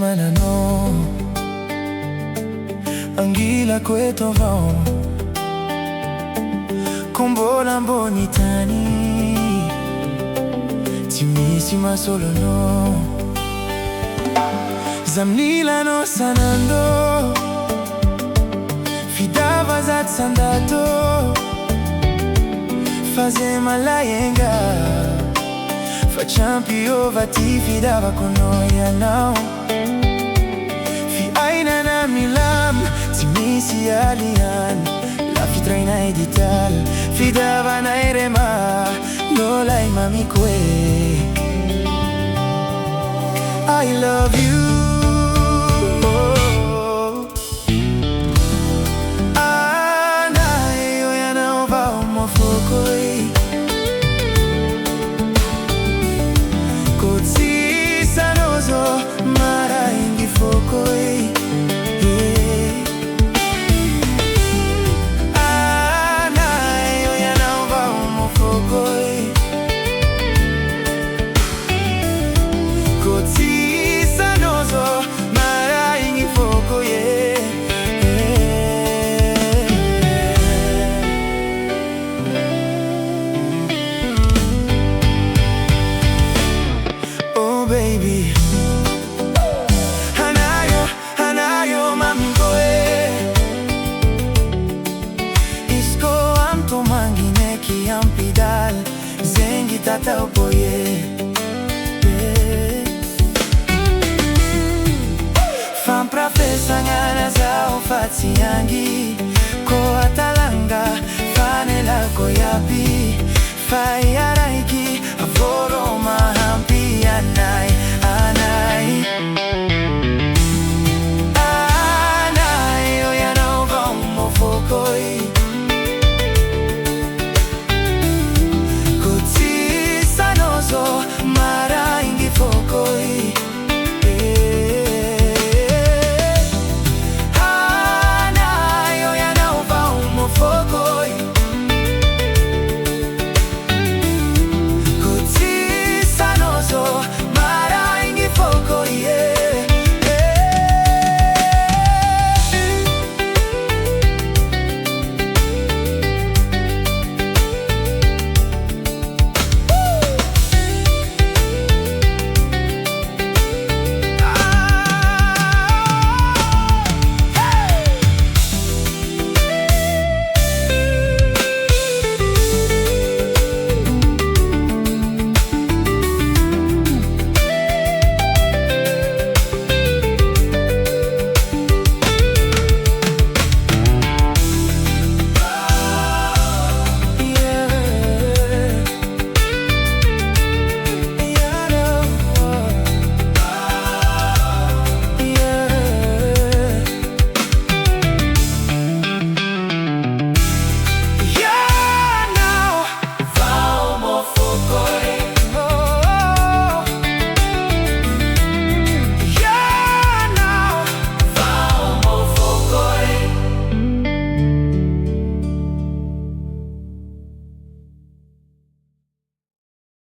mananao angila kweto avao kombola ambony tany tsy misy mahasolo anao za mnilanao sanandro fidava zaty sandato faze malayenga fa champiova ti fidava con noi anao fi aina na milam tsy misy alian la fitraina edital fidava na erema no lai mamikwe I love you baby hanayo mamgoe isko amto mangine ki ampidal zengi tata opoye fam pra fesa ngana za ofati yangi ko atalanga fanela koyapi faya